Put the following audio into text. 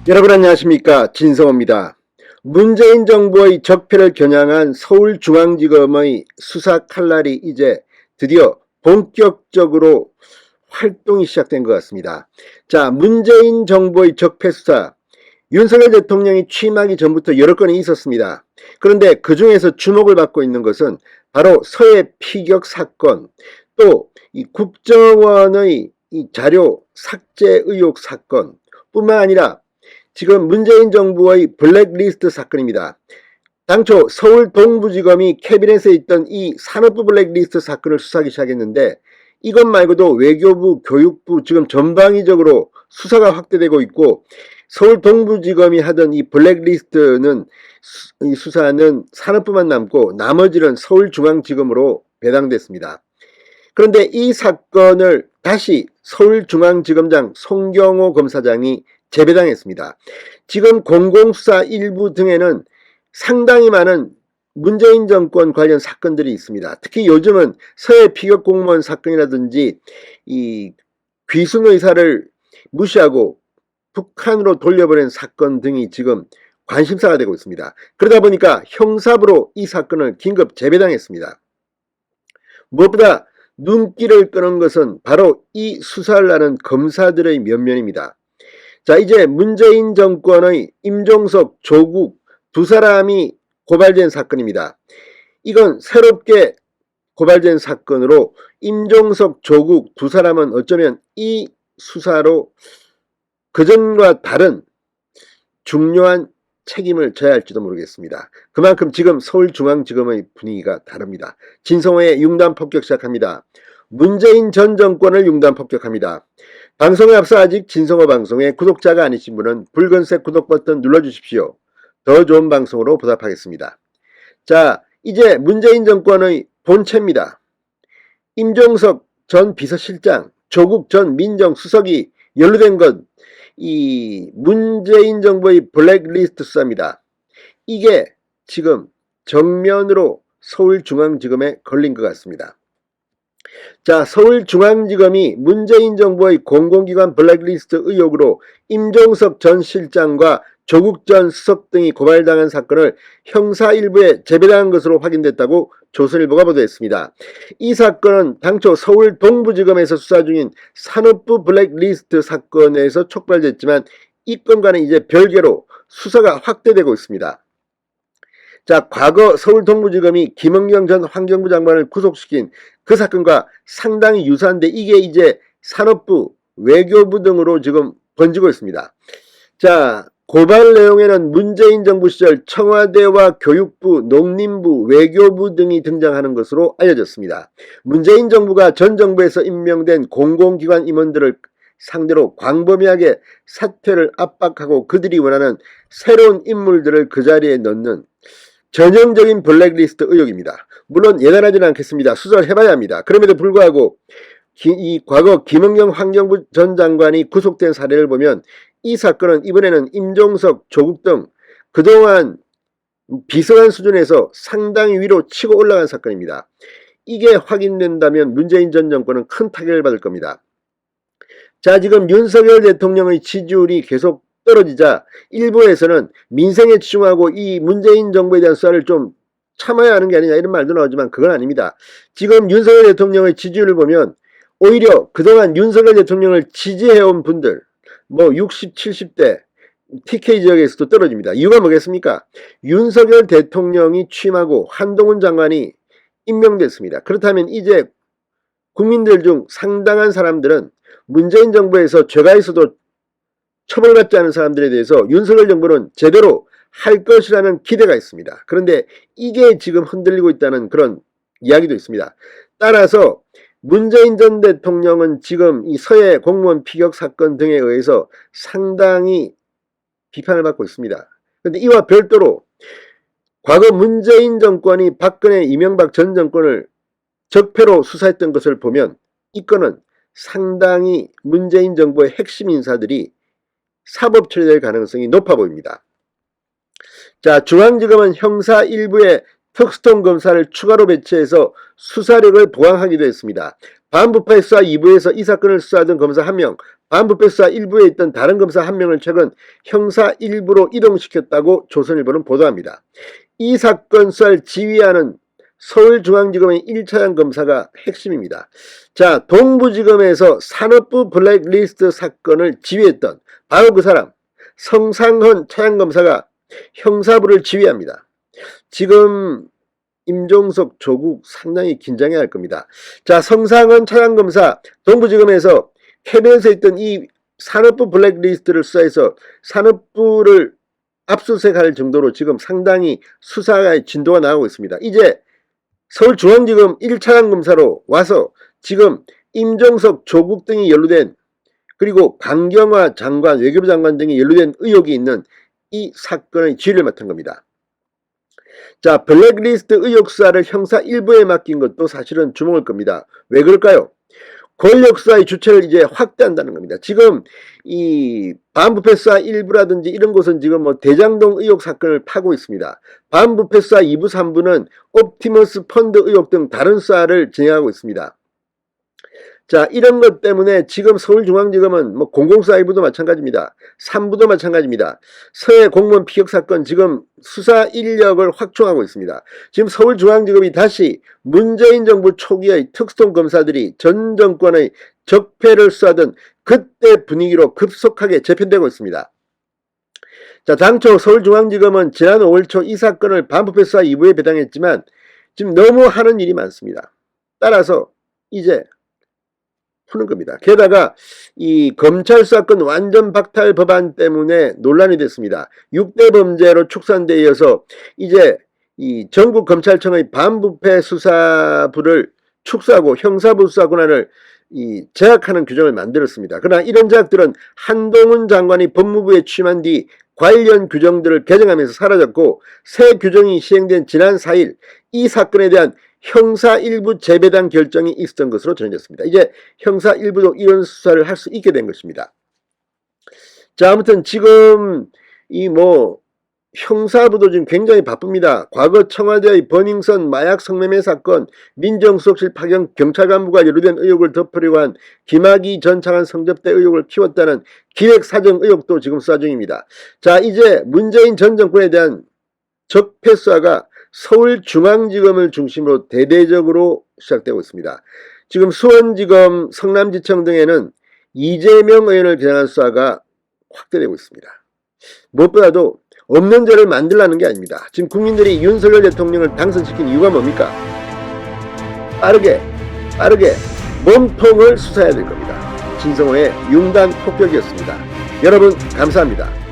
여러분 안녕하십니까, 진성호입니다. 문재인 정부의 적폐를 겨냥한 서울중앙지검의 수사 칼날이 이제 드디어 본격적으로 활동이 시작된 것 같습니다. 자, 문재인 정부의 적폐 수사, 윤석열 대통령이 취임하기 전부터 여러 건이 있었습니다. 그런데 그 중에서 주목을 받고 있는 것은 바로 서해 피격 사건, 또 이 국정원의 이 자료 삭제 의혹 사건 뿐만 아니라 지금 문재인 정부의 블랙리스트 사건입니다. 당초 서울 동부지검이 캐비넷에 있던 이 산업부 블랙리스트 사건을 수사하기 시작했는데, 이것 말고도 외교부, 교육부 지금 전방위적으로 수사가 확대되고 있고, 서울 동부지검이 하던 이 블랙리스트는 이 수사는 산업부만 남고 나머지는 서울중앙지검으로 배당됐습니다. 그런데 이 사건을 다시 서울중앙지검장 송경호 검사장이 재배당했습니다. 지금 공공수사 일부 등에는 상당히 많은 문재인 정권 관련 사건들이 있습니다. 특히 요즘은 서해 피격 공무원 사건이라든지 이 귀순 의사를 무시하고 북한으로 돌려보낸 사건 등이 지금 관심사가 되고 있습니다. 그러다 보니까 형사부로 이 사건을 긴급 재배당했습니다. 무엇보다 눈길을 끄는 것은 바로 이 수사를 하는 검사들의 면면입니다. 자, 이제 문재인 정권의 임종석, 조국 두 사람이 고발된 사건입니다. 이건 새롭게 고발된 사건으로 임종석, 조국 두 사람은 어쩌면 이 수사로 그전과 다른 중요한 책임을 져야 할지도 모르겠습니다. 그만큼 지금 서울중앙지검의 분위기가 다릅니다. 진성호의 융단 폭격 시작합니다. 문재인 전 정권을 융단 폭격합니다. 방송에 앞서 아직 진성호 방송에 구독자가 아니신 분은 붉은색 구독 버튼 눌러주십시오. 더 좋은 방송으로 보답하겠습니다. 자, 이제 문재인 정권의 본체입니다. 임종석 전 비서실장, 조국 전 민정수석이 연루된 것, 이 문재인 정부의 블랙리스트 수사입니다. 이게 지금 정면으로 서울중앙지검에 걸린 것 같습니다. 자, 서울중앙지검이 문재인 정부의 공공기관 블랙리스트 의혹으로 임종석 전 실장과 조국 전 수석 등이 고발당한 사건을 형사 일부에 재배당한 것으로 확인됐다고 조선일보가 보도했습니다. 이 사건은 당초 서울 동부지검에서 수사 중인 산업부 블랙리스트 사건에서 촉발됐지만 이 건과는 이제 별개로 수사가 확대되고 있습니다. 자, 과거 서울 동부지검이 김은경 전 환경부 장관을 구속시킨 그 사건과 상당히 유사한데, 이게 이제 산업부, 외교부 등으로 지금 번지고 있습니다. 자, 고발 내용에는 문재인 정부 시절 청와대와 교육부, 농림부, 외교부 등이 등장하는 것으로 알려졌습니다. 문재인 정부가 전 정부에서 임명된 공공기관 임원들을 상대로 광범위하게 사퇴를 압박하고 그들이 원하는 새로운 인물들을 그 자리에 넣는 전형적인 블랙리스트 의혹입니다. 물론 예단하지는 않겠습니다. 수사해봐야 합니다. 그럼에도 불구하고 이 과거 김은경 환경부 전 장관이 구속된 사례를 보면 이 사건은 이번에는 임종석, 조국 등 그동안 비서관 수준에서 상당히 위로 치고 올라간 사건입니다. 이게 확인된다면 문재인 전 정권은 큰 타격을 받을 겁니다. 자, 지금 윤석열 대통령의 지지율이 계속 떨어지자 일부에서는 민생에 집중하고 이 문재인 정부에 대한 수사를 좀 참아야 하는 게 아니냐 이런 말도 나오지만 그건 아닙니다. 지금 윤석열 대통령의 지지율을 보면 오히려 그동안 윤석열 대통령을 지지해온 분들, 뭐 60, 70대 TK 지역에서도 떨어집니다. 이유가 뭐겠습니까? 윤석열 대통령이 취임하고 한동훈 장관이 임명됐습니다. 그렇다면 이제 국민들 중 상당한 사람들은 문재인 정부에서 죄가 있어도 처벌받지 않은 사람들에 대해서 윤석열 정부는 제대로 할 것이라는 기대가 있습니다. 그런데 이게 지금 흔들리고 있다는 그런 이야기도 있습니다. 따라서 문재인 전 대통령은 지금 이 서해 공무원 피격 사건 등에 의해서 상당히 비판을 받고 있습니다. 그런데 이와 별도로 과거 문재인 정권이 박근혜, 이명박 전 정권을 적폐로 수사했던 것을 보면 이 건은 상당히 문재인 정부의 핵심 인사들이 사법 처리될 가능성이 높아 보입니다. 자, 중앙지검은 형사 일부에 특수통 검사를 추가로 배치해서 수사력을 보강하기도 했습니다. 반부패 수사 2부에서 이 사건을 수사하던 검사 1명, 반부패 수사 1부에 있던 다른 검사 1명을 최근 형사 1부로 이동시켰다고 조선일보는 보도합니다. 이 사건 수사를 지휘하는 서울중앙지검의 1차장 검사가 핵심입니다. 자, 동부지검에서 산업부 블랙리스트 사건을 지휘했던 바로 그 사람, 성상헌 차장검사가 형사부를 지휘합니다. 지금 임종석 조국 상당히 긴장해야 할 겁니다. 자, 성상헌 차장검사 동부지검에서 캐비넷에 있던 이 산업부 블랙리스트를 수사해서 산업부를 압수수색할 정도로 지금 상당히 수사의 진도가 나가고 있습니다. 이제 서울중앙지검 1차장 검사로 와서 지금 임종석 조국 등이 연루된, 그리고 강경화 장관, 외교부 장관 등이 연루된 의혹이 있는 이 사건의 지휘를 맡은 겁니다. 자, 블랙리스트 의혹 수사를 형사 1부에 맡긴 것도 사실은 주목할 겁니다. 왜 그럴까요? 권력 수사의 주체를 이제 확대한다는 겁니다. 지금 이 반부패 수사 1부라든지 이런 곳은 지금 뭐 대장동 의혹 사건을 파고 있습니다. 반부패 수사 2부, 3부는 옵티머스 펀드 의혹 등 다른 수사를 진행하고 있습니다. 자, 이런 것 때문에 지금 서울중앙지검은 뭐 공공수사 2부도 마찬가지입니다. 3부도 마찬가지입니다. 서해 공무원 피격 사건 지금 수사 인력을 확충하고 있습니다. 지금 서울중앙지검이 다시 문재인 정부 초기의 특수통 검사들이 전 정권의 적폐를 수사하던 그때 분위기로 급속하게 재편되고 있습니다. 자, 당초 서울중앙지검은 지난 5월 초 이 사건을 반부패 수사 2부에 배당했지만 지금 너무 하는 일이 많습니다. 따라서 이제 푸는 겁니다. 게다가 이 검찰 수사권 완전 박탈 법안 때문에 논란이 됐습니다. 6대 범죄로 축소한데 이어서 이제 이 전국 검찰청의 반부패 수사부를 축소하고 형사부 수사 권한을 제약하는 규정을 만들었습니다. 그러나 이런 제약들은 한동훈 장관이 법무부에 취임한 뒤 관련 규정들을 개정하면서 사라졌고, 새 규정이 시행된 지난 4일 이 사건에 대한 형사 1부 재배당 결정이 있었던 것으로 전해졌습니다. 이제 형사 1부도 이런 수사를 할 수 있게 된 것입니다. 자, 아무튼 지금 이 형사부도 지금 굉장히 바쁩니다. 과거 청와대의 버닝썬 마약 성매매 사건, 민정수석실 파견 경찰 간부가 연루된 의혹을 덮으려고 한 김학의 전 장관 성접대 의혹을 키웠다는 기획사정 의혹도 지금 수사 중입니다. 자, 이제 문재인 전 정권에 대한 적폐 수사가 서울중앙지검을 중심으로 대대적으로 시작되고 있습니다. 지금 수원지검, 성남지청 등에는 이재명 의원을 겨냥한 수사가 확대되고 있습니다. 무엇보다도 없는 죄를 만들라는 게 아닙니다. 지금 국민들이 윤석열 대통령을 당선시킨 이유가 뭡니까? 빠르게 몸통을 수사해야 될 겁니다. 진성호의 융단 폭격이었습니다. 여러분 감사합니다.